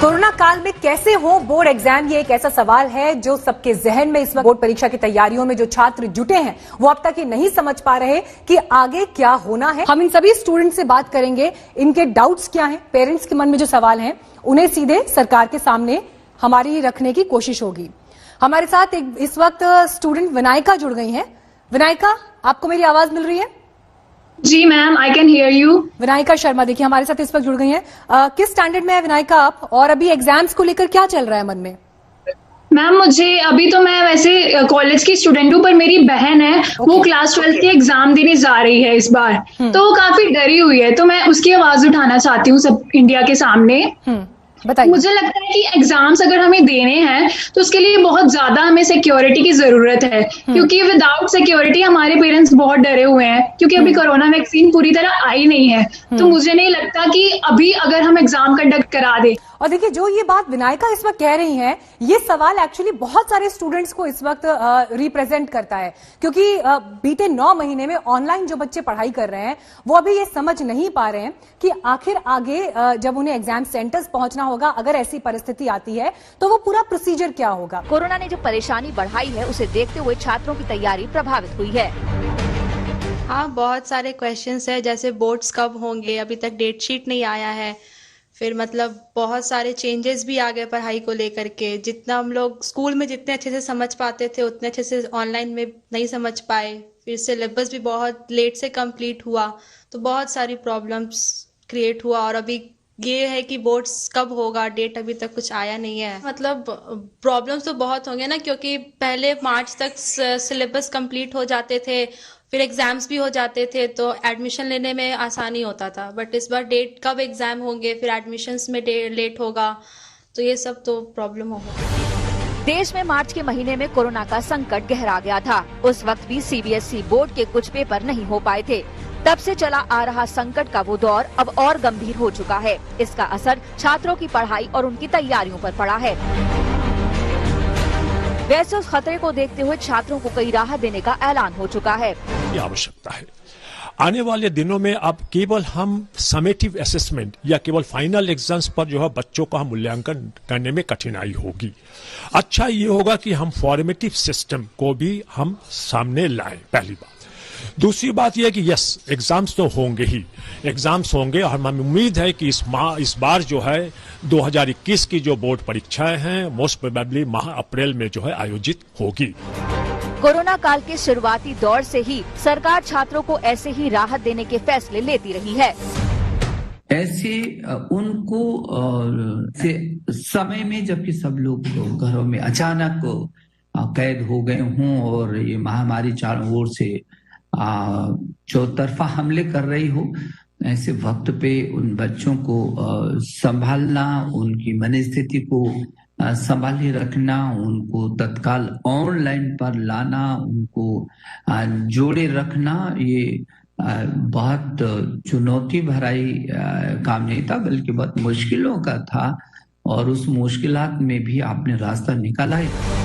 Corona काल में कैसे हो बोर्ड एग्जाम, ये एक ऐसा सवाल है जो सबके जहन में इस वक्त बोर्ड परीक्षा की तैयारियों में जो छात्र जुटे हैं वो अब तक ये नहीं समझ पा रहे कि आगे क्या होना है। हम इन सभी स्टूडेंट से बात करेंगे, इनके डाउट्स क्या हैं, पेरेंट्स के मन में जो सवाल हैं उन्हें सीधे सरकार के सामने हमारी रखने की कोशिश होगी। हमारे साथ इस वक्त स्टूडेंट विनायका जुड़ गई हैं। विनायका, आपको मेरी आवाज मिल रही है? जी ma'am, I can hear you. Vinayaka Sharma देखिए हमारे साथ इस वक्त जुड़ गई हैं। किस स्टैंडर्ड में है विनायका आप, और अभी एग्जाम्स को लेकर क्या चल रहा है मन में? मैम मुझे अभी तो मैं वैसे कॉलेज की स्टूडेंट हूँ, पर मेरी बहन है वो क्लास 12 के एग्जाम देने जा रही है इस बार। तो वो काफी डरी हुई है, तो मैं उसकी आवाज उठाना चाहती हूँ सब इंडिया के सामने। बताइए। मुझे लगता है कि एग्जाम्स अगर हमें देने हैं तो उसके लिए बहुत ज्यादा हमें सिक्योरिटी की जरूरत है, क्योंकि विदाउट सिक्योरिटी हमारे पेरेंट्स बहुत डरे हुए हैं, क्योंकि अभी कोरोना वैक्सीन पूरी तरह आई नहीं है। तो मुझे नहीं लगता कि अभी अगर हम एग्जाम कंडक्ट करा दें। और देखिए जो ये बात विनायका इस वक्त कह रही हैं, ये सवाल एक्चुअली बहुत सारे स्टूडेंट्स को इस वक्त रिप्रेजेंट करता है, क्योंकि बीते 9 महीने में ऑनलाइन जो बच्चे पढ़ाई कर रहे हैं वो अभी ये समझ नहीं पा रहे हैं कि आखिर आगे जब उन्हें एग्जाम सेंटर्स पहुंचना होगा, अगर ऐसी परिस्थिति आती है तो वो पूरा प्रोसीजर क्या होगा। कोरोना ने जो परेशानी बढ़ाई है उसे देखते हुए छात्रों की तैयारी प्रभावित हुई है। हाँ, बहुत सारे क्वेश्चंस है, जैसे बोर्ड्स कब होंगे, अभी तक डेट शीट नहीं आया है। फिर मतलब बहुत सारे चेंजेस भी आ गए पढ़ाई को लेकर के। जितना हम लोग स्कूल में जितने अच्छे से समझ पाते थे उतने अच्छे से ऑनलाइन में नहीं समझ पाए। फिर सिलेबस भी बहुत लेट से कंप्लीट हुआ, तो बहुत सारी प्रॉब्लम्स क्रिएट हुआ। और अभी ये है कि बोर्ड्स कब होगा, डेट अभी तक कुछ आया नहीं है। मतलब प्रॉब्लम्स तो बहुत होंगे ना, क्योंकि पहले मार्च तक सिलेबस कंप्लीट हो जाते थे, फिर एग्जाम्स भी हो जाते थे, तो एडमिशन लेने में आसानी होता था। बट इस बार डेट कब एग्जाम होंगे, फिर एडमिशन्स में लेट होगा, तो ये सब तो प्रॉब्लम होगा। देश में मार्च के महीने में कोरोना का संकट गहरा गया था। उस वक्त भी सीबीएसई बोर्ड के कुछ पेपर नहीं हो पाए थे। तब से चला आ रहा संकट का वो दौर अब और गंभीर हो चुका है। इसका असर छात्रों की पढ़ाई और उनकी तैयारियों पर पड़ा है। वैसे उस खतरे को देखते हुए छात्रों को कई राहत देने का ऐलान हो चुका है। आवश्यकता है आने वाले दिनों में अब केवल हम समेटिव असेसमेंट या केवल फाइनल एग्जाम्स पर जो है बच्चों का मूल्यांकन करने में कठिनाई होगी। अच्छा ये होगा कि हम फॉर्मेटिव सिस्टम को भी हम सामने लाएं, पहली बात। दूसरी बात यह कि यस, एग्जाम्स तो होंगे ही, एग्जाम्स होंगे, और हमें उम्मीद है कि इस बार जो है 2021 की जो बोर्ड परीक्षाएं हैं मोस्ट प्रोबेबली माह अप्रैल में जो है आयोजित होगी। कोरोना काल के शुरुआती दौर से ही सरकार छात्रों को ऐसे ही राहत देने के फैसले लेती रही है। ऐसे उनको से समय में जबकि सब लोग घरों में अचानक कैद हो गए हों और ये महामारी चारों ओर से चौतरफा हमले कर रही हो, ऐसे वक्त पे उन बच्चों को संभालना, उनकी मनस्थिति को संभाले रखना, उनको तत्काल ऑनलाइन पर लाना, उनको जोड़े रखना, ये बहुत चुनौती भराई काम नहीं था, बल्कि बहुत मुश्किलों का था। और उस मुश्किलात में भी आपने रास्ता निकाला है।